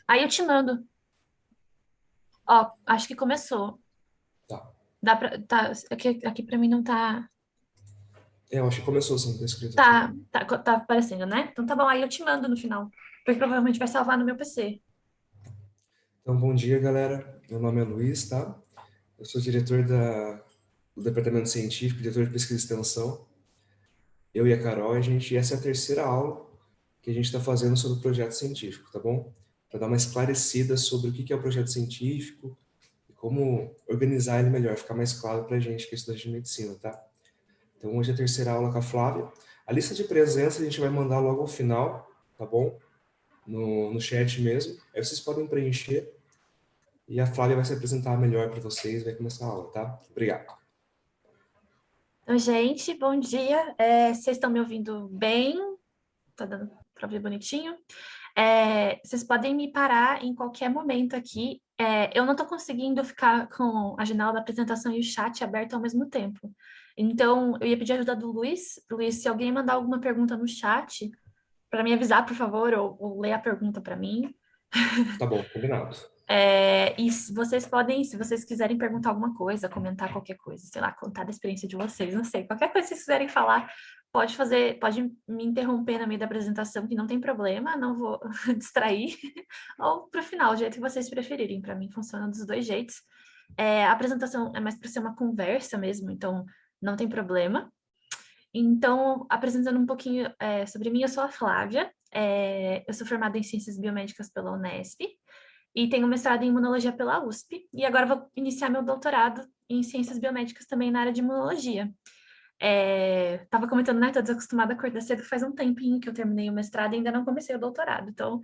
Aí eu te mando. Ó, acho que começou. Tá. Dá pra, tá, aqui pra mim não tá. Eu acho que começou sim, tá escrito aqui. Tá aparecendo, né? Então tá bom, aí eu te mando no final. Porque provavelmente vai salvar no meu PC. Então, bom dia, galera. Meu nome é Luiz, tá? Eu sou diretor do Departamento Científico, diretor de Pesquisa e Extensão. Eu e a Carol, essa é a terceira aula que a gente está fazendo sobre o projeto científico, tá bom? Para dar uma esclarecida sobre o que é o projeto científico e como organizar ele melhor, ficar mais claro para a gente que é estudante de medicina, tá? Então, hoje é a terceira aula com a Flávia. A lista de presença a gente vai mandar logo ao final, tá bom? No chat mesmo. Aí vocês podem preencher e a Flávia vai se apresentar melhor para vocês, vai começar a aula, tá? Obrigado. Então, gente, bom dia. Vocês estão me ouvindo bem? Tá dando pra ouvir bonitinho? Vocês podem me parar em qualquer momento aqui. Eu não estou conseguindo ficar com a janela da apresentação e o chat aberto ao mesmo tempo. Então, eu ia pedir ajuda do Luiz. Luiz, se alguém mandar alguma pergunta no chat, para me avisar, por favor, ou ler a pergunta para mim. Tá bom, combinado. Vocês podem, se vocês quiserem perguntar alguma coisa, comentar qualquer coisa, sei lá, contar da experiência de vocês, não sei, qualquer coisa que vocês quiserem falar, pode fazer, pode me interromper no meio da apresentação, que não tem problema, não vou distrair, ou para o final, do jeito que vocês preferirem. Para mim funciona dos dois jeitos. A apresentação é mais para ser uma conversa mesmo, então não tem problema. Então, apresentando um pouquinho sobre mim, eu sou a Flávia, eu sou formada em Ciências Biomédicas pela Unesp, e tenho mestrado em imunologia pela USP, e agora vou iniciar meu doutorado em ciências biomédicas também na área de imunologia. Tava comentando, né, tô desacostumada a acordar cedo, faz um tempinho que eu terminei o mestrado e ainda não comecei o doutorado, então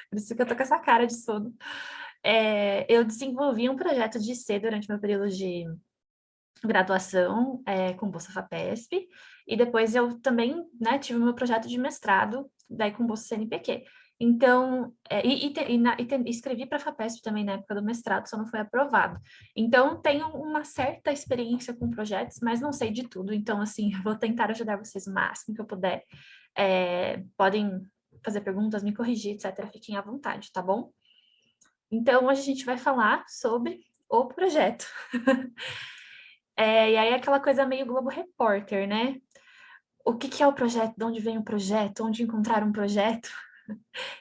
por isso que eu tô com essa cara de sono. Eu desenvolvi um projeto de IC durante meu período de graduação, com Bolsa FAPESP, e depois eu também, né, tive o meu projeto de mestrado, daí com Bolsa CNPq. Então, escrevi para a FAPESP também na época do mestrado, só não foi aprovado. Então, tenho uma certa experiência com projetos, mas não sei de tudo. Então, assim, vou tentar ajudar vocês o máximo que eu puder. Podem fazer perguntas, me corrigir, etc. Fiquem à vontade, tá bom? Então, hoje a gente vai falar sobre o projeto. E aí é aquela coisa meio Globo Repórter, né? O que é o projeto? De onde vem o projeto? Onde encontrar um projeto?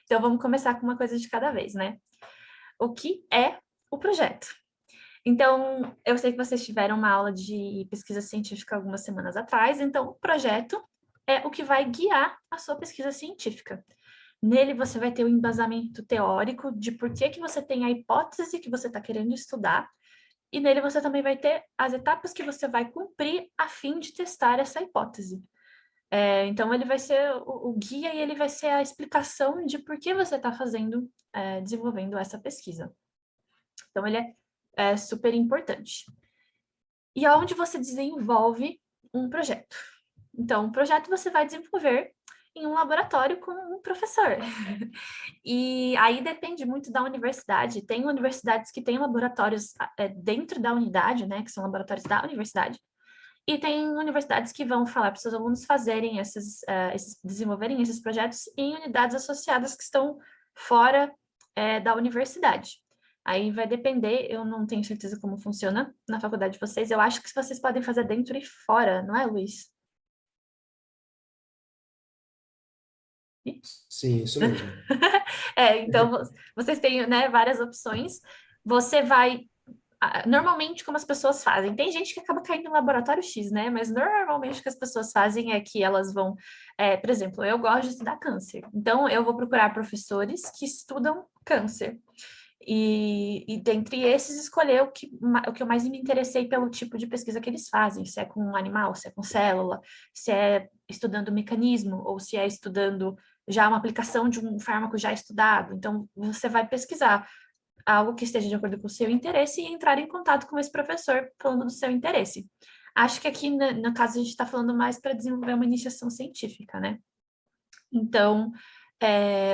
Então vamos começar com uma coisa de cada vez, né? O que é o projeto? Então, eu sei que vocês tiveram uma aula de pesquisa científica algumas semanas atrás, então o projeto é o que vai guiar a sua pesquisa científica. Nele você vai ter o embasamento teórico de por que que você tem a hipótese que você está querendo estudar, e nele você também vai ter as etapas que você vai cumprir a fim de testar essa hipótese. Então, ele vai ser o guia e ele vai ser a explicação de por que você está fazendo, desenvolvendo essa pesquisa. Então, ele é super importante. E aonde você desenvolve um projeto? Então, o projeto você vai desenvolver em um laboratório com um professor. E aí depende muito da universidade. Tem universidades que têm laboratórios dentro da unidade, né, que são laboratórios da universidade, e tem universidades que vão falar para os seus alunos fazerem desenvolverem esses projetos em unidades associadas que estão fora da universidade. Aí vai depender, eu não tenho certeza como funciona na faculdade de vocês. Eu acho que vocês podem fazer dentro e fora, não é, Luiz? Ih. Sim, isso mesmo. Então vocês têm, né, várias opções. Você vai normalmente, como as pessoas fazem, tem gente que acaba caindo no laboratório X, né? Mas normalmente o que as pessoas fazem é que elas vão, por exemplo, eu gosto de estudar câncer, então eu vou procurar professores que estudam câncer. E dentre esses, escolher o que eu mais me interessei pelo tipo de pesquisa que eles fazem, se é com um animal, se é com célula, se é estudando o mecanismo, ou se é estudando já uma aplicação de um fármaco já estudado. Então, você vai pesquisar algo que esteja de acordo com o seu interesse e entrar em contato com esse professor falando do seu interesse. Acho que aqui, no caso, a gente está falando mais para desenvolver uma iniciação científica, né? Então,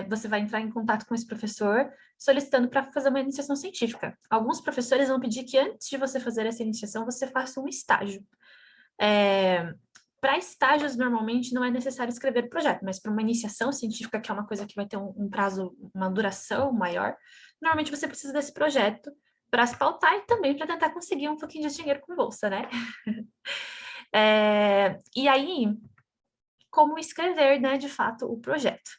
você vai entrar em contato com esse professor solicitando para fazer uma iniciação científica. Alguns professores vão pedir que antes de você fazer essa iniciação, você faça um estágio. É, para estágios, normalmente, não é necessário escrever o projeto, mas para uma iniciação científica, que é uma coisa que vai ter um prazo, uma duração maior, normalmente você precisa desse projeto para se pautar e também para tentar conseguir um pouquinho de dinheiro com bolsa, né? E aí, como escrever, né, de fato, o projeto?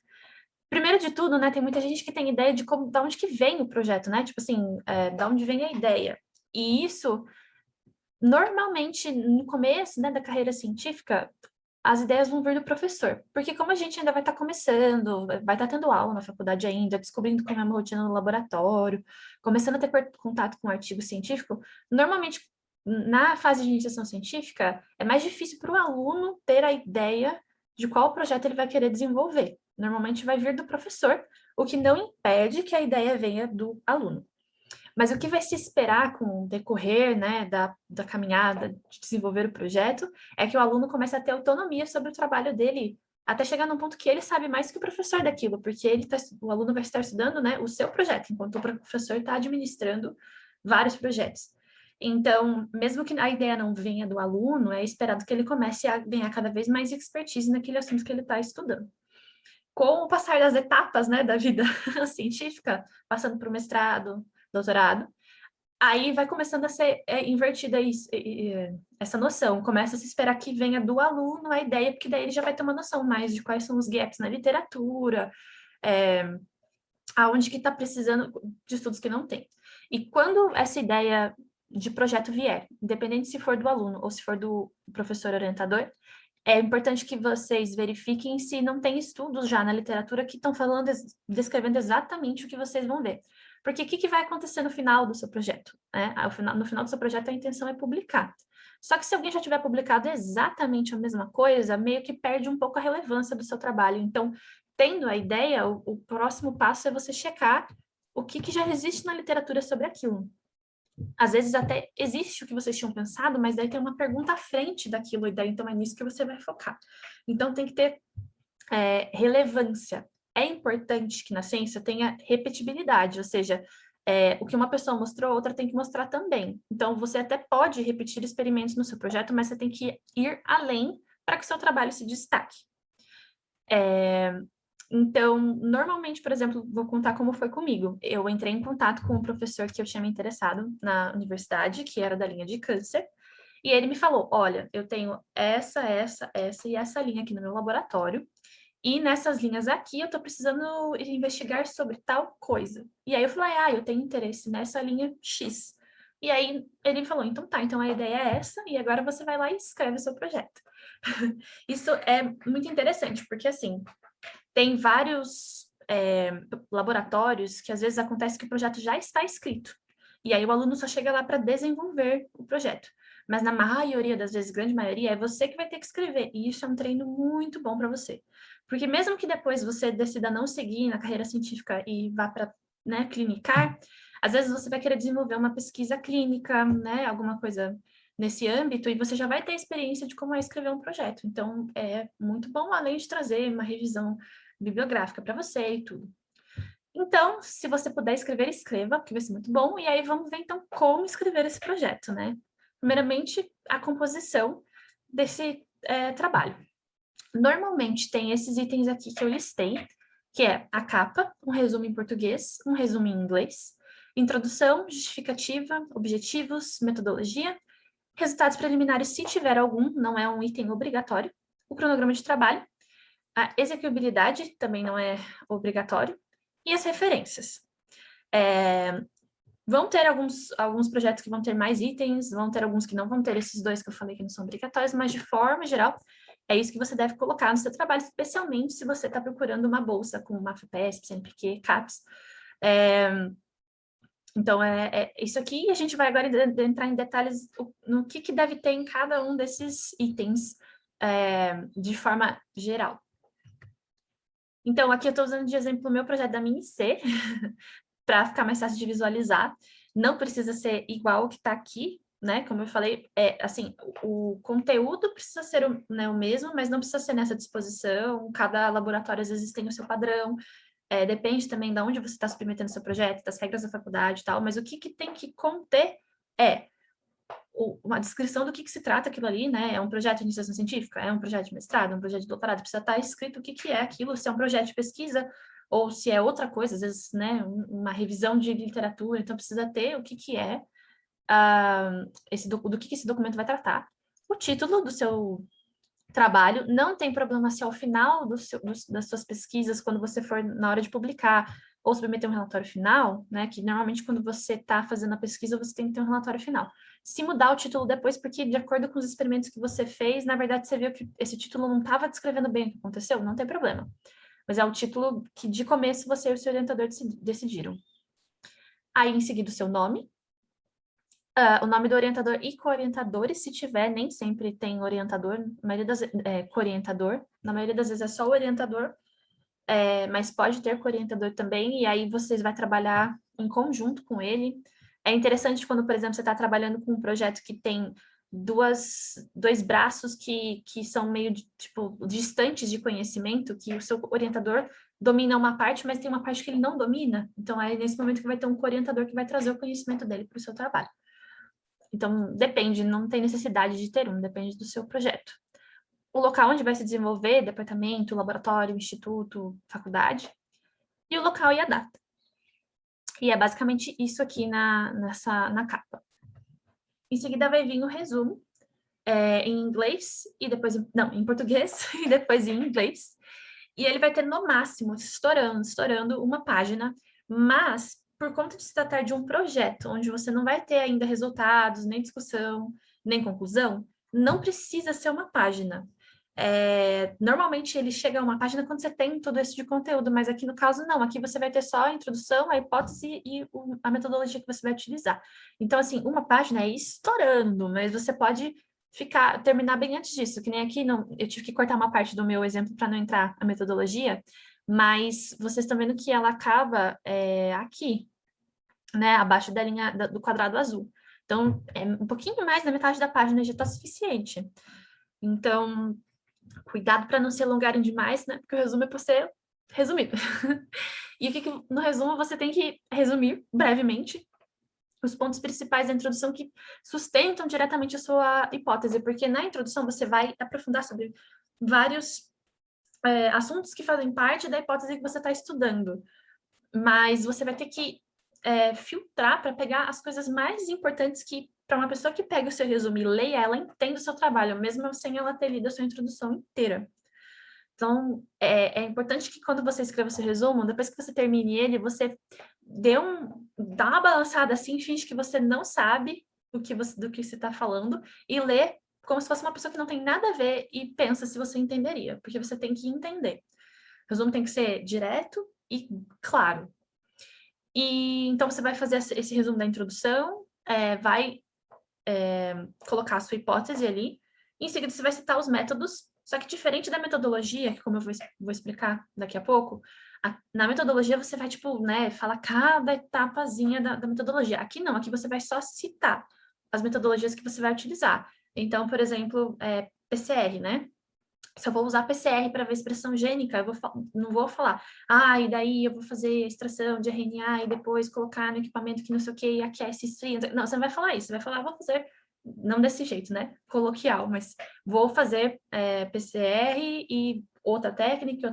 Primeiro de tudo, né, tem muita gente que tem ideia de como, da onde que vem o projeto, né? Tipo assim, da onde vem a ideia. E isso, normalmente, no começo, né, da carreira científica, as ideias vão vir do professor. Porque como a gente ainda vai estar começando, vai estar tendo aula na faculdade ainda, descobrindo como é uma rotina no laboratório, começando a ter contato com um artigo científico, normalmente, na fase de iniciação científica, é mais difícil para o aluno ter a ideia de qual projeto ele vai querer desenvolver. Normalmente vai vir do professor, o que não impede que a ideia venha do aluno. Mas o que vai se esperar com o decorrer, né, da caminhada de desenvolver o projeto é que o aluno comece a ter autonomia sobre o trabalho dele, até chegar num ponto que ele sabe mais que o professor daquilo, porque o aluno vai estar estudando, né, o seu projeto, enquanto o professor está administrando vários projetos. Então, mesmo que a ideia não venha do aluno, é esperado que ele comece a ganhar cada vez mais expertise naquele assunto que ele está estudando. Com o passar das etapas, né, da vida científica, passando para o mestrado, doutorado, aí vai começando a ser invertida essa noção. Começa a se esperar que venha do aluno a ideia, porque daí ele já vai ter uma noção mais de quais são os gaps na literatura, aonde que está precisando de estudos que não tem. E quando essa ideia de projeto vier, independente se for do aluno ou se for do professor orientador, é importante que vocês verifiquem se não tem estudos já na literatura que estão falando, descrevendo exatamente o que vocês vão ver. Porque o que vai acontecer no final do seu projeto? Né? No final do seu projeto, a intenção é publicar. Só que se alguém já tiver publicado exatamente a mesma coisa, meio que perde um pouco a relevância do seu trabalho. Então, tendo a ideia, o próximo passo é você checar o que já existe na literatura sobre aquilo. Às vezes até existe o que vocês tinham pensado, mas daí tem uma pergunta à frente daquilo, e daí então é nisso que você vai focar. Então tem que ter relevância. É importante que na ciência tenha repetibilidade, ou seja, o que uma pessoa mostrou, outra tem que mostrar também. Então você até pode repetir experimentos no seu projeto, mas você tem que ir além para que o seu trabalho se destaque. Então, normalmente, por exemplo, vou contar como foi comigo. Eu entrei em contato com um professor que eu tinha me interessado na universidade, que era da linha de câncer, e ele me falou: olha, eu tenho essa e essa linha aqui no meu laboratório, e nessas linhas aqui eu estou precisando investigar sobre tal coisa. E aí eu falei: ah, eu tenho interesse nessa linha X. E aí ele falou: então tá, então a ideia é essa, e agora você vai lá e escreve o seu projeto. Isso é muito interessante, porque assim, tem vários laboratórios que às vezes acontece que o projeto já está escrito. E aí o aluno só chega lá para desenvolver o projeto. Mas na maioria das vezes, grande maioria, é você que vai ter que escrever. E isso é um treino muito bom para você. Porque mesmo que depois você decida não seguir na carreira científica e vá para, né, clinicar, às vezes você vai querer desenvolver uma pesquisa clínica, né, alguma coisa nesse âmbito, e você já vai ter experiência de como é escrever um projeto. Então, é muito bom, além de trazer uma revisão bibliográfica para você e tudo. Então, se você puder escrever, escreva, porque vai ser muito bom. E aí vamos ver então como escrever esse projeto, né? Primeiramente, a composição desse trabalho. Normalmente tem esses itens aqui que eu listei, que é a capa, um resumo em português, um resumo em inglês, introdução, justificativa, objetivos, metodologia, resultados preliminares, se tiver algum, não é um item obrigatório, o cronograma de trabalho, a execuibilidade também não é obrigatório, e as referências. Vão ter alguns projetos que vão ter mais itens, vão ter alguns que não vão ter esses dois que eu falei que não são obrigatórios, mas de forma geral, é isso que você deve colocar no seu trabalho, especialmente se você está procurando uma bolsa com uma FAPESP, CNPq, CAPES. Então, é isso aqui, e a gente vai agora entrar em detalhes no que deve ter em cada um desses itens de forma geral. Então, aqui eu estou usando de exemplo o meu projeto da Mini-C, para ficar mais fácil de visualizar. Não precisa ser igual ao que está aqui, né? Como eu falei, assim, o conteúdo precisa ser o mesmo, mas não precisa ser nessa disposição. Cada laboratório, às vezes, tem o seu padrão. Depende também de onde você está submetendo seu projeto, das regras da faculdade e tal, mas o que tem que conter é uma descrição do que se trata aquilo ali, né? É um projeto de iniciação científica? É um projeto de mestrado? É um projeto de doutorado? Precisa estar escrito o que é aquilo, se é um projeto de pesquisa ou se é outra coisa, às vezes, né? Uma revisão de literatura, então precisa ter o que é do que esse documento vai tratar. O título do seu trabalho, não tem problema se ao final das suas pesquisas, quando você for na hora de publicar ou submeter um relatório final, né, que normalmente quando você está fazendo a pesquisa, você tem que ter um relatório final. Se mudar o título depois, porque de acordo com os experimentos que você fez, na verdade você viu que esse título não estava descrevendo bem o que aconteceu, não tem problema. Mas é o título que de começo você e o seu orientador decidiram. Aí, em seguida, o seu nome, o nome do orientador e co-orientadores, se tiver, nem sempre tem orientador, na maioria das co-orientador, na maioria das vezes é só o orientador, mas pode ter co-orientador também, e aí vocês vão trabalhar em conjunto com ele. É interessante quando, por exemplo, você está trabalhando com um projeto que tem dois braços que são meio, tipo, distantes de conhecimento, que o seu orientador domina uma parte, mas tem uma parte que ele não domina. Então, é nesse momento que vai ter um co-orientador que vai trazer o conhecimento dele para o seu trabalho. Então, depende, não tem necessidade de ter um, depende do seu projeto. O local onde vai se desenvolver, departamento, laboratório, instituto, faculdade, e o local e a data. E é basicamente isso aqui na capa. Em seguida vai vir o resumo, em inglês, e depois, não, em português, e depois em inglês. E ele vai ter, no máximo, estourando uma página, mas por conta de se tratar de um projeto onde você não vai ter ainda resultados, nem discussão, nem conclusão, não precisa ser uma página. Normalmente ele chega a uma página quando você tem todo esse de conteúdo, mas aqui no caso não, aqui você vai ter só a introdução, a hipótese e a metodologia que você vai utilizar. Então, assim, uma página é estourando, mas você pode terminar bem antes disso, que nem aqui, não, eu tive que cortar uma parte do meu exemplo para não entrar a metodologia, mas vocês estão vendo que ela acaba aqui, né, abaixo da linha do quadrado azul. Então, um pouquinho mais da metade da página já está suficiente. Então, cuidado para não se alongarem demais, né, porque o resumo é para ser resumido. E no resumo você tem que resumir brevemente os pontos principais da introdução que sustentam diretamente a sua hipótese, porque na introdução você vai aprofundar sobre vários assuntos que fazem parte da hipótese que você está estudando, mas você vai ter que filtrar para pegar as coisas mais importantes que, para uma pessoa que pega o seu resumo e leia, ela entende o seu trabalho, mesmo sem ela ter lido a sua introdução inteira. Então, é importante que quando você escreva o seu resumo, depois que você termine ele, você dá uma balançada assim, finge que você não sabe do que você está falando e lê como se fosse uma pessoa que não tem nada a ver e pensa se você entenderia, porque você tem que entender. O resumo tem que ser direto e claro. E então você vai fazer esse resumo da introdução, vai colocar a sua hipótese ali, e em seguida você vai citar os métodos, só que diferente da metodologia, que como eu vou explicar daqui a pouco, na metodologia você vai, tipo, né, falar cada etapazinha da metodologia. Aqui não, aqui você vai só citar as metodologias que você vai utilizar. Então, por exemplo, PCR, né? Se eu vou usar PCR para ver expressão gênica, não vou falar, e daí eu vou fazer extração de RNA e depois colocar no equipamento que não sei o que e aquece isso. Não, você não vai falar isso, você vai falar, vou fazer, não desse jeito, né? Coloquial, mas vou fazer PCR e outra técnica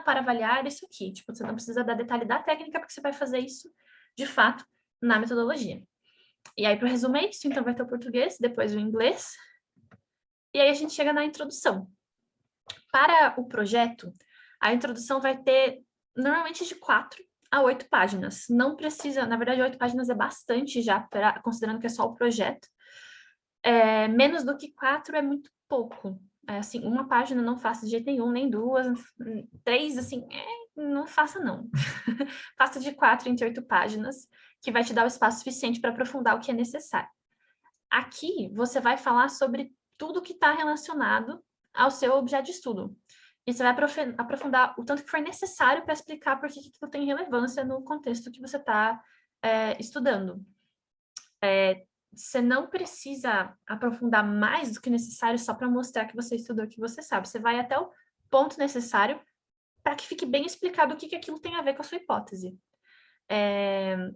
para avaliar isso aqui. Tipo, você não precisa dar detalhe da técnica, porque você vai fazer isso, de fato, na metodologia. E aí, para o resumo, é isso. Então, vai ter o português, depois o inglês, e aí a gente chega na introdução. Para o projeto, a introdução vai ter normalmente de 4 a 8 páginas. Não precisa, na verdade, 8 páginas é bastante já, considerando que é só o projeto. Menos do que 4 é muito pouco. Assim, uma página não faça de jeito nenhum, nem 2, 3, assim, não faça não. Faça de 4 entre 8 páginas, que vai te dar o espaço suficiente para aprofundar o que é necessário. Aqui, você vai falar sobre tudo que está relacionado ao seu objeto de estudo. E você vai aprofundar o tanto que for necessário para explicar por que aquilo tem relevância no contexto que você está estudando. Você não precisa aprofundar mais do que necessário só para mostrar que você estudou, que você sabe. Você vai até o ponto necessário para que fique bem explicado o que aquilo tem a ver com a sua hipótese.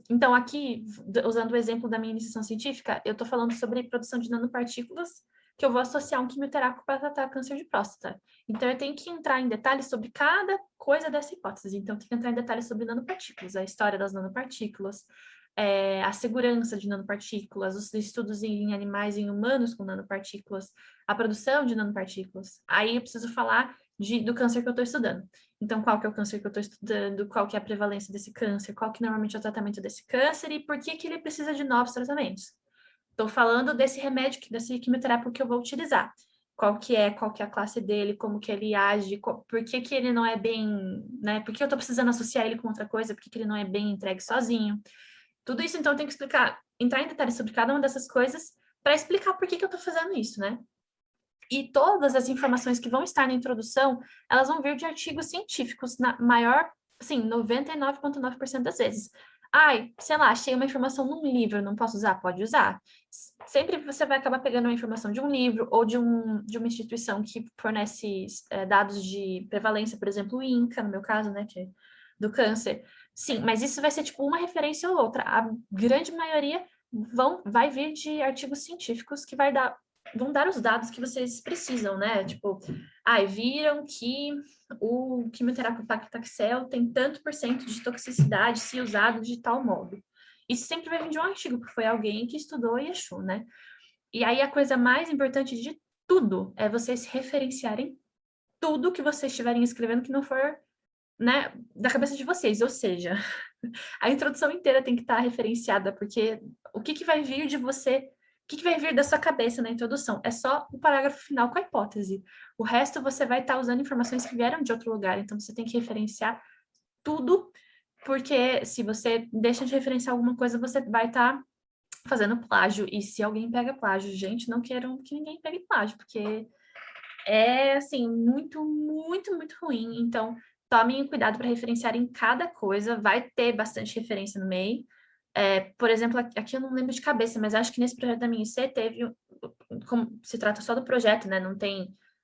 Então, aqui, usando o exemplo da minha iniciação científica, eu estou falando sobre produção de nanopartículas que eu vou associar um quimioterápico para tratar câncer de próstata. Então, eu tenho que entrar em detalhes sobre cada coisa dessa hipótese. Então, eu tenho que entrar em detalhes sobre nanopartículas, a história das nanopartículas, a segurança de nanopartículas, os estudos em animais e em humanos com nanopartículas, a produção de nanopartículas. Aí, eu preciso falar do câncer que eu estou estudando. Então, qual que é o câncer que eu estou estudando, qual que é a prevalência desse câncer, qual que normalmente é o tratamento desse câncer e por que que ele precisa de novos tratamentos. Estou falando desse remédio, desse quimioterápico que eu vou utilizar. Qual que é a classe dele, como que ele age, por que que ele não é bem, né? Por que eu estou precisando associar ele com outra coisa, por que que ele não é bem entregue sozinho. Tudo isso, então, eu tenho que explicar, entrar em detalhes sobre cada uma dessas coisas para explicar por que que eu estou fazendo isso, né? E todas as informações que vão estar na introdução, elas vão vir de artigos científicos, na maior, assim, 99,9% das vezes. Ai, sei lá, achei uma informação num livro, não posso usar? Pode usar. Sempre você vai acabar pegando uma informação de um livro ou de uma instituição que fornece dados de prevalência, por exemplo, o INCA, no meu caso, né, que é do câncer. Sim, mas isso vai ser tipo uma referência ou outra. A grande maioria vai vir de artigos científicos que vão dar os dados que vocês precisam, né? Tipo, viram que o quimioterápico paclitaxel tem tanto por cento de toxicidade se usado de tal modo. Isso sempre vai vir de um artigo, porque foi alguém que estudou e achou, né? E aí a coisa mais importante de tudo é vocês referenciarem tudo que vocês estiverem escrevendo que não for, né, da cabeça de vocês, ou seja, a introdução inteira tem que estar referenciada, porque o que que vai vir de você, o que que vai vir da sua cabeça na introdução? É só o parágrafo final com a hipótese. O resto você vai estar usando informações que vieram de outro lugar, então você tem que referenciar tudo, porque se você deixa de referenciar alguma coisa, você vai estar fazendo plágio. E se alguém pega plágio, gente, não queiram que ninguém pegue plágio, porque é, assim, muito, muito, muito ruim. Então, tomem cuidado para referenciar em cada coisa. Vai ter bastante referência no meio. Por exemplo, aqui eu não lembro de cabeça, mas acho que nesse projeto da minha IC teve, como se trata só do projeto, né?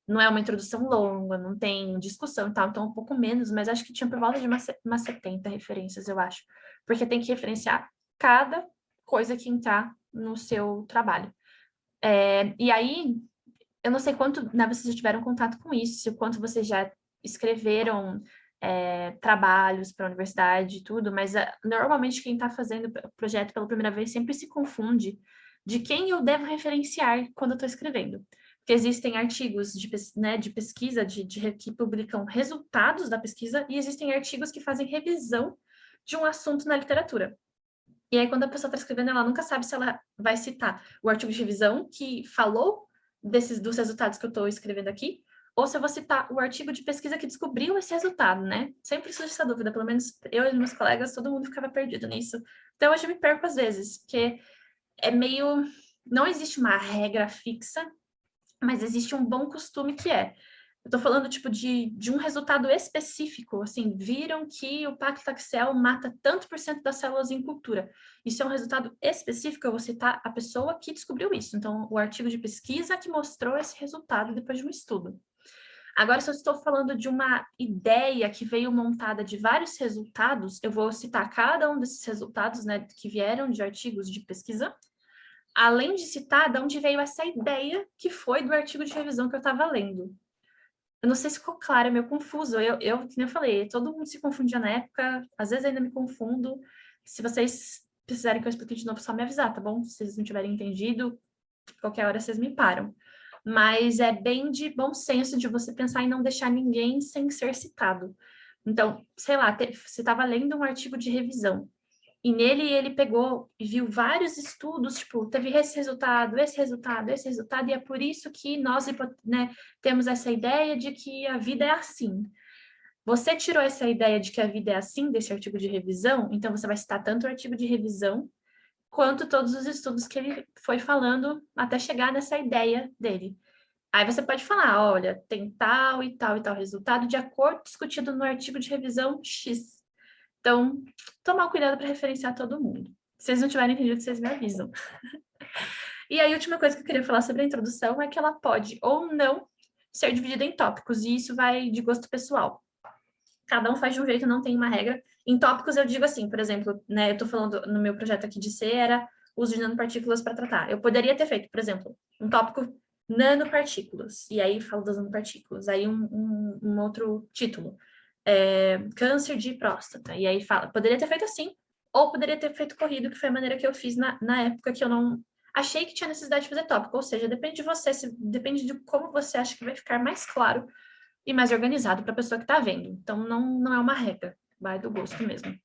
Não é uma introdução longa, não tem discussão e tal, então um pouco menos, mas acho que tinha por volta de umas 70 referências, eu acho. Porque tem que referenciar cada coisa que entrar no seu trabalho. E aí, eu não sei quanto, né, vocês já tiveram contato com isso, quanto vocês já escreveram trabalhos para a universidade e tudo, mas normalmente quem está fazendo o projeto pela primeira vez sempre se confunde de quem eu devo referenciar quando eu estou escrevendo. Porque existem artigos de pesquisa que publicam resultados da pesquisa e existem artigos que fazem revisão de um assunto na literatura. E aí, quando a pessoa está escrevendo, ela nunca sabe se ela vai citar o artigo de revisão que falou dos resultados que eu estou escrevendo aqui, ou se eu vou citar o artigo de pesquisa que descobriu esse resultado, né? Sempre surge essa dúvida, pelo menos eu e meus colegas, todo mundo ficava perdido nisso. Então, hoje eu me perco às vezes, porque é meio... Não existe uma regra fixa, mas existe um bom costume que é. Eu tô falando, tipo, de um resultado específico, assim, viram que o paclitaxel mata tanto por cento das células em cultura. Isso é um resultado específico, eu vou citar a pessoa que descobriu isso. Então, o artigo de pesquisa que mostrou esse resultado depois de um estudo. Agora, se eu estou falando de uma ideia que veio montada de vários resultados, eu vou citar cada um desses resultados, né, que vieram de artigos de pesquisa, além de citar de onde veio essa ideia que foi do artigo de revisão que eu estava lendo. Eu não sei se ficou claro, é meio confuso. Como eu falei, todo mundo se confundia na época, às vezes ainda me confundo. Se vocês precisarem que eu explique de novo, só me avisar, tá bom? Se vocês não tiverem entendido, qualquer hora vocês me param. Mas é bem de bom senso de você pensar em não deixar ninguém sem ser citado. Então, sei lá, você estava lendo um artigo de revisão. E nele ele pegou e viu vários estudos, tipo, teve esse resultado, esse resultado, esse resultado, e é por isso que nós, né, temos essa ideia de que a vida é assim. Você tirou essa ideia de que a vida é assim desse artigo de revisão, então você vai citar tanto o artigo de revisão quanto todos os estudos que ele foi falando até chegar nessa ideia dele. Aí você pode falar, olha, tem tal e tal e tal resultado de acordo discutido no artigo de revisão X. Então, tomar cuidado para referenciar todo mundo. Se vocês não tiverem entendido, vocês me avisam. E aí, a última coisa que eu queria falar sobre a introdução é que ela pode ou não ser dividida em tópicos, e isso vai de gosto pessoal. cada um faz de um jeito, não tem uma regra. Em tópicos eu digo assim, por exemplo, né, eu estou falando no meu projeto aqui de C, era uso de nanopartículas para tratar. Eu poderia ter feito, por exemplo, um tópico nanopartículas, e aí falo das nanopartículas, aí um outro título, câncer de próstata, e aí fala, poderia ter feito assim, ou poderia ter feito corrido, que foi a maneira que eu fiz na época que eu não achei que tinha necessidade de fazer tópico, ou seja, depende de você, depende de como você acha que vai ficar mais claro e mais organizado para a pessoa que está vendo. Então, não é uma regra, vai do gosto mesmo.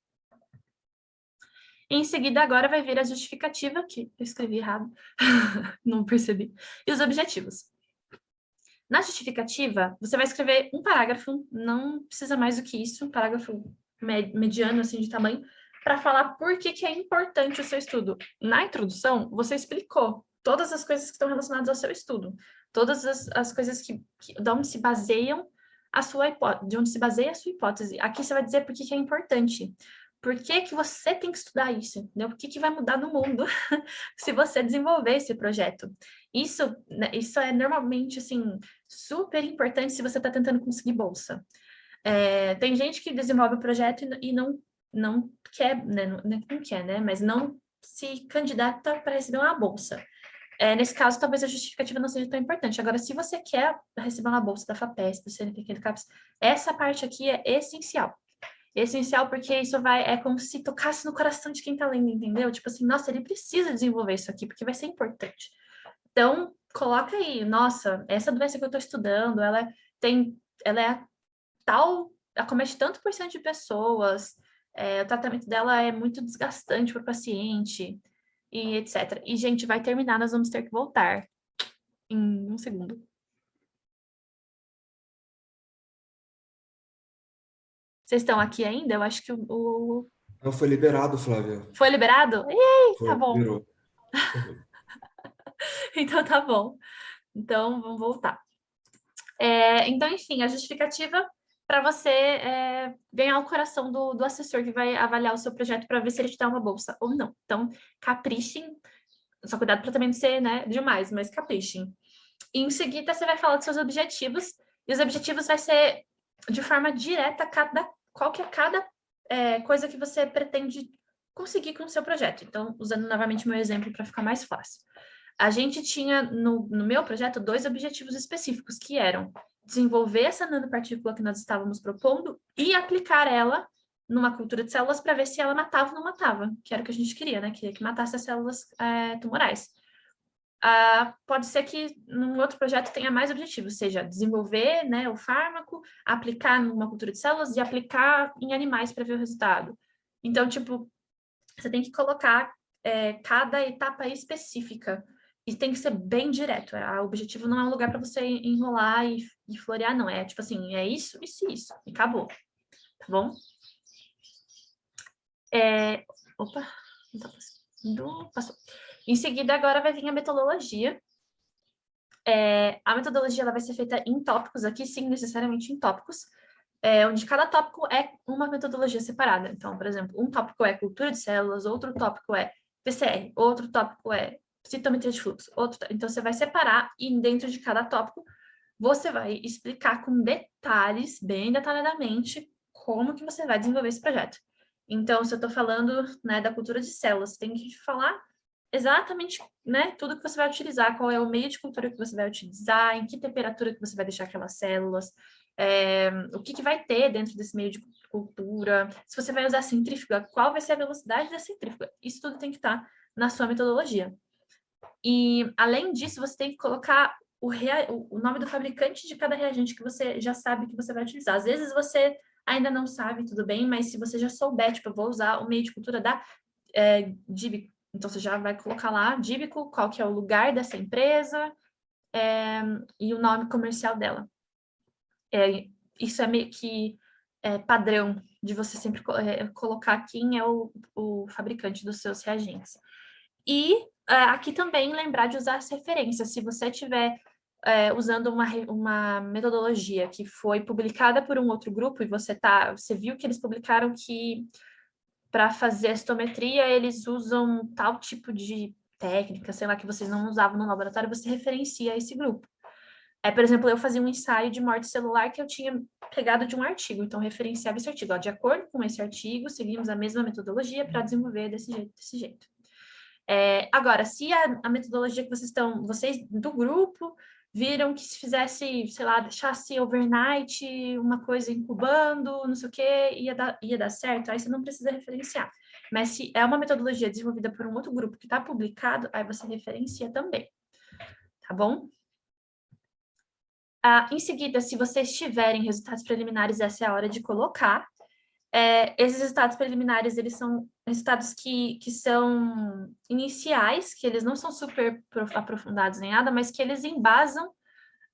Em seguida, agora vai vir a justificativa, que eu escrevi errado, não percebi, e os objetivos. Na justificativa, você vai escrever um parágrafo, não precisa mais do que isso, um parágrafo mediano, assim, de tamanho, para falar por que é importante o seu estudo. Na introdução, você explicou todas as coisas que estão relacionadas ao seu estudo, todas as coisas de onde se baseiam de onde se baseia a sua hipótese. Aqui você vai dizer por que é importante. Por que você tem que estudar isso? Entendeu? Por que vai mudar no mundo se você desenvolver esse projeto? Isso é normalmente, assim, super importante se você está tentando conseguir bolsa. Tem gente que desenvolve o projeto e não quer, né? Não quer, né? Mas não se candidata para receber uma bolsa. Nesse caso, talvez a justificativa não seja tão importante. Agora, se você quer receber uma bolsa da FAPESP, do CNPq, do CAPES, essa parte aqui é essencial. Essencial porque isso é como se tocasse no coração de quem está lendo, entendeu? Tipo assim, nossa, ele precisa desenvolver isso aqui, porque vai ser importante. Então, coloca aí, nossa, essa doença que eu estou estudando, ela é tal, acomete tanto por cento de pessoas, o tratamento dela é muito desgastante para o paciente, e etc. E, gente, vai terminar, nós vamos ter que voltar em um segundo. Vocês estão aqui ainda? Eu acho que Não foi liberado, Flávia. Foi liberado? Ih, tá Foi, bom. virou. Então tá bom. Então, vamos voltar. Então, enfim, a justificativa para você ganhar o coração do assessor que vai avaliar o seu projeto para ver se ele te dá uma bolsa ou não. Então, caprichem. Só cuidado para também não ser, né, demais, mas caprichem. E em seguida, você vai falar dos seus objetivos. E os objetivos vai ser de forma direta qual que é cada coisa que você pretende conseguir com o seu projeto. Então, usando novamente meu exemplo para ficar mais fácil. A gente tinha, no meu projeto, 2 objetivos específicos, que eram desenvolver essa nanopartícula que nós estávamos propondo e aplicar ela numa cultura de células para ver se ela matava ou não matava, que era o que a gente queria, né? Queria que matasse as células tumorais. Pode ser que num outro projeto tenha mais objetivos, seja desenvolver, né, o fármaco, aplicar numa cultura de células e aplicar em animais para ver o resultado. Então, tipo, você tem que colocar cada etapa específica e tem que ser bem direto. O objetivo não é um lugar para você enrolar e florear, não. É tipo assim, é isso, isso e isso. E acabou. Tá bom? Opa, não tá passando. Passou. Em seguida, agora vai vir a metodologia. A metodologia ela vai ser feita em tópicos, aqui sim, necessariamente em tópicos, onde cada tópico é uma metodologia separada. Então, por exemplo, um tópico é cultura de células, outro tópico é PCR, outro tópico é citometria de fluxo. Então, você vai separar e dentro de cada tópico, você vai explicar com detalhes, bem detalhadamente, como que você vai desenvolver esse projeto. Então, se eu estou falando, né, da cultura de células, você tem que falar exatamente, né, tudo que você vai utilizar, qual é o meio de cultura que você vai utilizar, em que temperatura que você vai deixar aquelas células, o que vai ter dentro desse meio de cultura, se você vai usar centrífuga, qual vai ser a velocidade da centrífuga. Isso tudo tem que estar na sua metodologia. E, além disso, você tem que colocar o nome do fabricante de cada reagente que você já sabe que você vai utilizar. Às vezes você ainda não sabe, tudo bem, mas se você já souber, tipo, eu vou usar o meio de cultura da Díbico, então você já vai colocar lá Díbico, qual que é o lugar dessa empresa e o nome comercial dela. Isso é meio que padrão de você sempre colocar quem é o fabricante dos seus reagentes. E aqui também lembrar de usar as referências. Se você estiver usando uma metodologia que foi publicada por um outro grupo e você viu que eles publicaram que para fazer a citometria eles usam tal tipo de técnica, sei lá, que vocês não usavam no laboratório, você referencia esse grupo. Por exemplo, eu fazia um ensaio de morte celular que eu tinha pegado de um artigo, então referenciava esse artigo. Ó, de acordo com esse artigo, seguimos a mesma metodologia para desenvolver desse jeito. Agora, se a metodologia que vocês do grupo viram que se fizesse, sei lá, deixasse overnight, uma coisa incubando, não sei o quê, ia dar certo, aí você não precisa referenciar. Mas se é uma metodologia desenvolvida por um outro grupo que está publicado, aí você referencia também, tá bom? Em seguida, se vocês tiverem resultados preliminares, essa é a hora de colocar. Esses resultados preliminares, eles são resultados que são iniciais, que eles não são super aprofundados nem nada, mas que eles embasam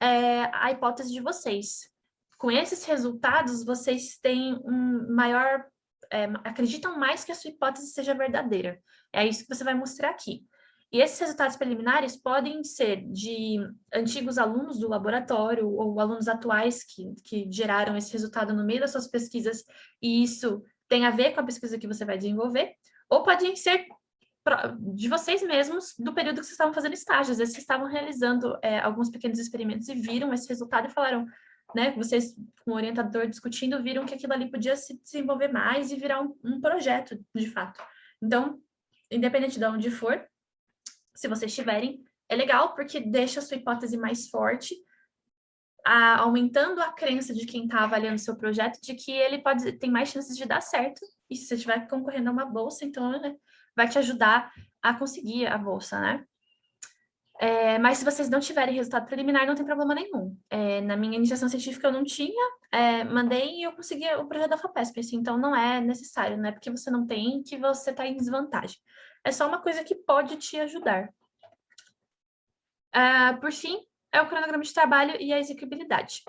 a hipótese de vocês. Com esses resultados, vocês têm um maior... acreditam mais que a sua hipótese seja verdadeira. É isso que você vai mostrar aqui. E esses resultados preliminares podem ser de antigos alunos do laboratório ou alunos atuais que geraram esse resultado no meio das suas pesquisas, e isso tem a ver com a pesquisa que você vai desenvolver, ou podem ser de vocês mesmos do período que vocês estavam fazendo estágios. Às vezes vocês estavam realizando alguns pequenos experimentos e viram esse resultado e falaram, né, vocês com o orientador discutindo, viram que aquilo ali podia se desenvolver mais e virar um projeto, de fato. Então, independente de onde for, se vocês tiverem, é legal porque deixa a sua hipótese mais forte, aumentando a crença de quem está avaliando o seu projeto de que ele tem mais chances de dar certo. E se você estiver concorrendo a uma bolsa, então, né, vai te ajudar a conseguir a bolsa, né? Mas se vocês não tiverem resultado preliminar, não tem problema nenhum. Na minha iniciação científica eu não tinha, mandei e eu consegui o projeto da FAPESP, assim, então não é necessário, não é porque você não tem que você está em desvantagem. É só uma coisa que pode te ajudar. Por fim, é o cronograma de trabalho e a execuibilidade.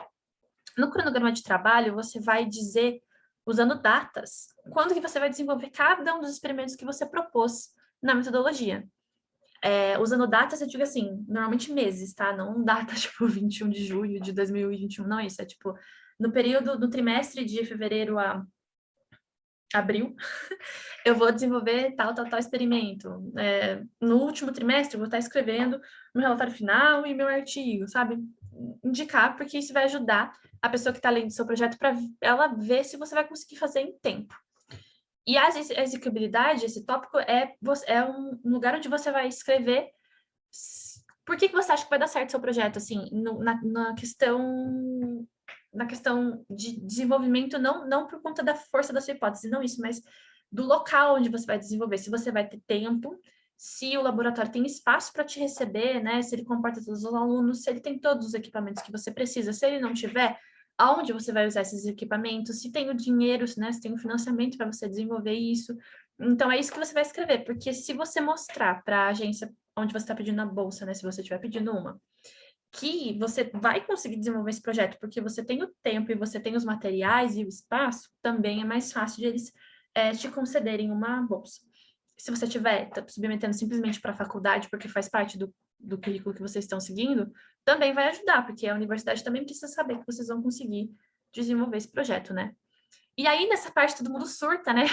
No cronograma de trabalho, você vai dizer, usando datas, quando que você vai desenvolver cada um dos experimentos que você propôs na metodologia. Usando datas, eu digo assim, normalmente meses, tá? Não data, tipo, 21 de julho de 2021, não é isso. É, tipo, no período, no trimestre de fevereiro a abril, eu vou desenvolver tal experimento. No último trimestre, eu vou estar escrevendo meu relatório final e meu artigo, sabe? Indicar, porque isso vai ajudar a pessoa que está lendo seu projeto para ela ver se você vai conseguir fazer em tempo. E a execuibilidade, esse tópico, é um lugar onde você vai escrever por que você acha que vai dar certo o seu projeto, assim, na questão de desenvolvimento, não por conta da força da sua hipótese, não isso, mas do local onde você vai desenvolver, se você vai ter tempo, se o laboratório tem espaço para te receber, né, se ele comporta todos os alunos, se ele tem todos os equipamentos que você precisa, se ele não tiver, aonde você vai usar esses equipamentos, se tem o dinheiro, né, se tem o financiamento para você desenvolver isso. Então, é isso que você vai escrever, porque se você mostrar para a agência onde você está pedindo a bolsa, né, se você estiver pedindo uma, que você vai conseguir desenvolver esse projeto, porque você tem o tempo e você tem os materiais e o espaço, também é mais fácil de eles te concederem uma bolsa. Se você estiver submetendo simplesmente para a faculdade, porque faz parte do currículo que vocês estão seguindo, também vai ajudar, porque a universidade também precisa saber que vocês vão conseguir desenvolver esse projeto, né? E aí, nessa parte, todo mundo surta, né?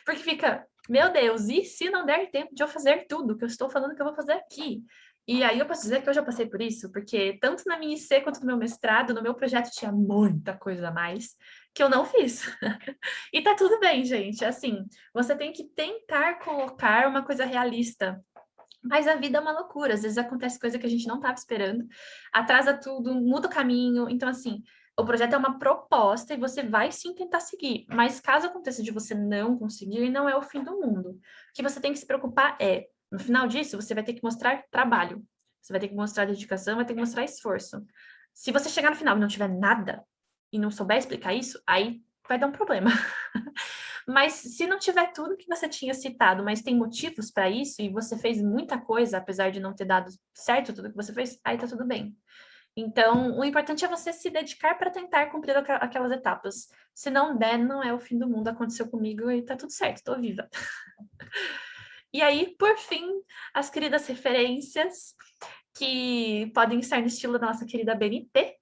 Porque fica, meu Deus, e se não der tempo de eu fazer tudo que eu estou falando que eu vou fazer aqui? E aí eu posso dizer que eu já passei por isso, porque tanto na minha IC quanto no meu mestrado, no meu projeto tinha muita coisa a mais que eu não fiz. E tá tudo bem, gente. Assim, você tem que tentar colocar uma coisa realista. Mas a vida é uma loucura, às vezes acontece coisa que a gente não estava esperando, atrasa tudo, muda o caminho. Então, assim, o projeto é uma proposta e você vai sim tentar seguir. Mas caso aconteça de você não conseguir, não é o fim do mundo. O que você tem que se preocupar no final disso, você vai ter que mostrar trabalho. Você vai ter que mostrar dedicação, vai ter que mostrar esforço. Se você chegar no final e não tiver nada e não souber explicar isso, aí vai dar um problema. Mas se não tiver tudo que você tinha citado, mas tem motivos para isso e você fez muita coisa, apesar de não ter dado certo tudo que você fez, aí tá tudo bem. Então, o importante é você se dedicar para tentar cumprir aquelas etapas. Se não der, não é o fim do mundo. Aconteceu comigo e tá tudo certo, tô viva. E aí, por fim, as queridas referências, que podem estar no estilo da nossa querida BNT,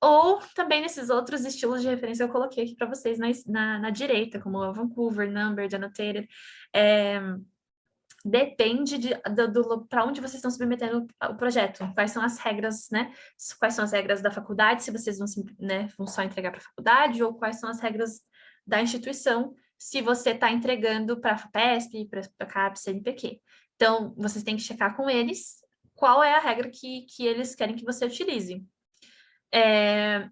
ou também nesses outros estilos de referência que eu coloquei aqui para vocês na direita, como Vancouver, Numbered, Annotated. depende para onde vocês estão submetendo o projeto, quais são as regras, né? Quais são as regras da faculdade, se vocês vão, né, vão só entregar para a faculdade, ou quais são as regras da instituição, se você está entregando para a FAPESP, para a CAPES, CNPq. Então, vocês têm que checar com eles qual é a regra que eles querem que você utilize.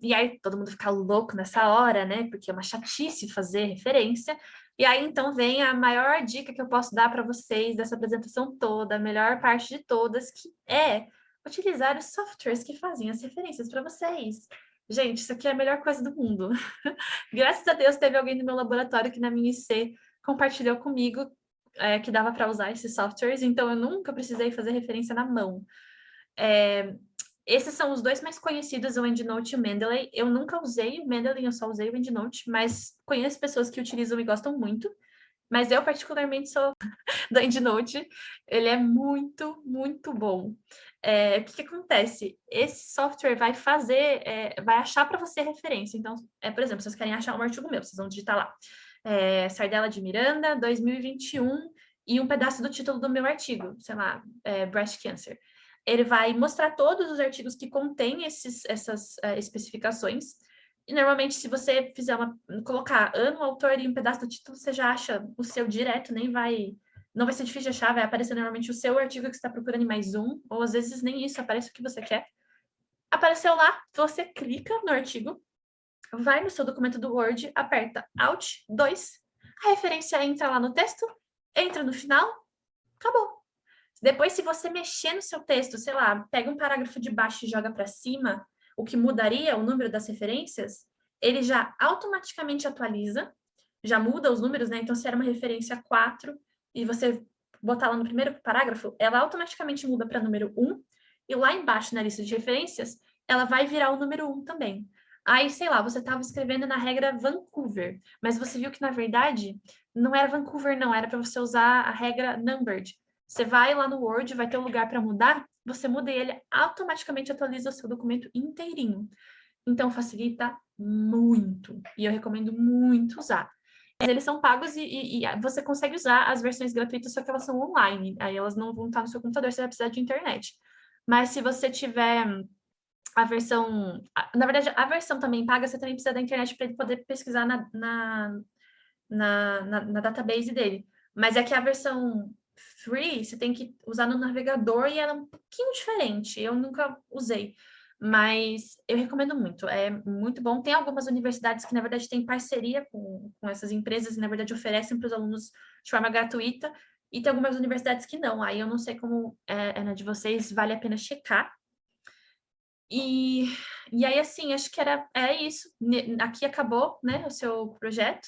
E aí todo mundo fica louco nessa hora, né? Porque é uma chatice fazer referência. E aí então vem a maior dica que eu posso dar para vocês dessa apresentação toda, a melhor parte de todas, que é utilizar os softwares que fazem as referências para vocês. Gente, isso aqui é a melhor coisa do mundo. Graças a Deus teve alguém no meu laboratório que na minha IC compartilhou comigo que dava para usar esses softwares, então eu nunca precisei fazer referência na mão. Esses são os dois mais conhecidos, o EndNote e o Mendeley. Eu nunca usei o Mendeley, eu só usei o EndNote, mas conheço pessoas que utilizam e gostam muito. Mas eu, particularmente, sou do EndNote. Ele é muito, muito bom. O que acontece? Esse software vai fazer, vai achar para você referência. Então, por exemplo, se vocês querem achar um artigo meu, vocês vão digitar lá. Sardella de Miranda, 2021, e um pedaço do título do meu artigo, sei lá, Breast Cancer. Ele vai mostrar todos os artigos que contêm essas especificações. E normalmente, se você fizer colocar ano, autor e um pedaço do título, você já acha o seu direto, não vai ser difícil de achar, vai aparecer normalmente o seu artigo que você está procurando em mais um, ou às vezes nem isso, aparece o que você quer. Apareceu lá, você clica no artigo, vai no seu documento do Word, aperta Alt 2, a referência entra lá no texto, entra no final, acabou. Depois, se você mexer no seu texto, sei lá, pega um parágrafo de baixo e joga para cima, o que mudaria o número das referências, ele já automaticamente atualiza, já muda os números, né? Então, se era uma referência 4 e você botar lá no primeiro parágrafo, ela automaticamente muda para número 1, e lá embaixo na lista de referências, ela vai virar o número 1 também. Aí, sei lá, você estava escrevendo na regra Vancouver, mas você viu que, na verdade, não era Vancouver, não, era para você usar a regra Numbered. Você vai lá no Word, vai ter um lugar para mudar, você muda e ele automaticamente atualiza o seu documento inteirinho. Então, facilita muito. E eu recomendo muito usar. Mas eles são pagos e você consegue usar as versões gratuitas, só que elas são online. Aí elas não vão estar no seu computador, você vai precisar de internet. Mas se você tiver a versão... Na verdade, a versão também paga, você também precisa da internet para ele poder pesquisar na database dele. Mas é que a versão free, você tem que usar no navegador e ela é um pouquinho diferente. Eu nunca usei, mas eu recomendo muito. É muito bom. Tem algumas universidades que, na verdade, têm parceria com essas empresas e, na verdade, oferecem para os alunos de forma gratuita. E tem algumas universidades que não. Aí eu não sei como na de vocês, vale a pena checar. E aí, assim, acho que é isso. Aqui acabou, né, o seu projeto.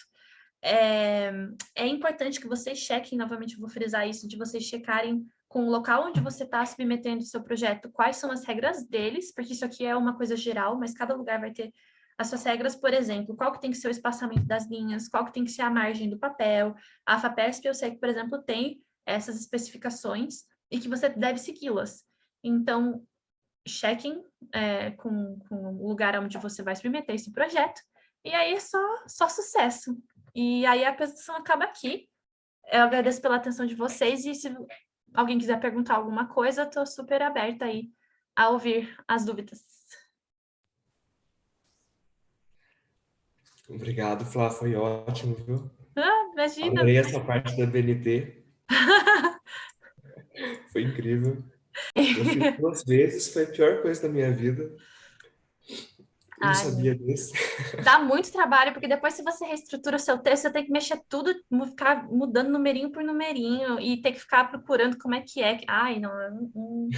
É importante que vocês chequem, novamente eu vou frisar isso, de vocês checarem com o local onde você está submetendo o seu projeto, quais são as regras deles, porque isso aqui é uma coisa geral, mas cada lugar vai ter as suas regras, por exemplo, qual que tem que ser o espaçamento das linhas, qual que tem que ser a margem do papel. A FAPESP, eu sei que, por exemplo, tem essas especificações e que você deve segui-las. Então, chequem com o lugar onde você vai submeter esse projeto, e aí é só sucesso. E aí a apresentação acaba aqui. Eu agradeço pela atenção de vocês e se alguém quiser perguntar alguma coisa, estou super aberta aí a ouvir as dúvidas. Obrigado, Flá, foi ótimo, viu? Imagina! Adorei essa parte da BNT, foi incrível. Eu fiz 2 vezes, foi a pior coisa da minha vida. Eu não Ai, sabia disso. dá muito trabalho, porque depois, se você reestrutura o seu texto, você tem que mexer tudo, ficar mudando numerinho por numerinho e ter que ficar procurando como é que é. Ai, não, é um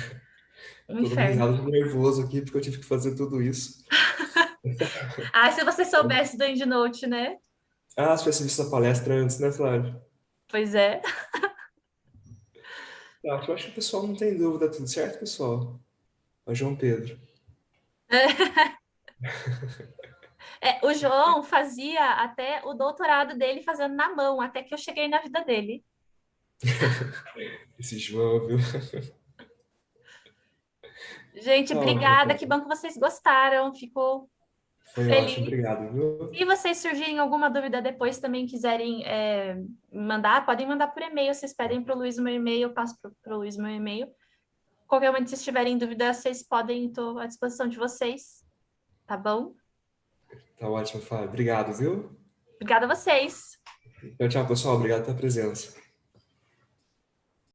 Tô dando inferno. risada de nervoso aqui, porque eu tive que fazer tudo isso. Ah, se você soubesse do EndNote, né? Ah, você tivesse visto a palestra antes, né, Flávio? Pois é. Tá, eu acho que o pessoal não tem dúvida, tudo certo, pessoal? Ó, João Pedro. O João fazia até o doutorado dele fazendo na mão, até que eu cheguei na vida dele. Esse João, viu? Gente, Tá ótimo, obrigada, que então. bom que vocês gostaram. Ficou Foi ótimo, Feliz. obrigado, viu? Se vocês surgirem alguma dúvida depois, também quiserem mandar, podem mandar por e-mail. Vocês pedem para o Luiz o meu e-mail, eu passo para o Luiz o meu e-mail. Qualquer momento, se estiverem em dúvida, vocês podem, estou à disposição de vocês, tá bom? Tá ótimo, Fábio. Obrigado, viu? Obrigada a vocês. Tchau, tchau, pessoal. Obrigado pela presença.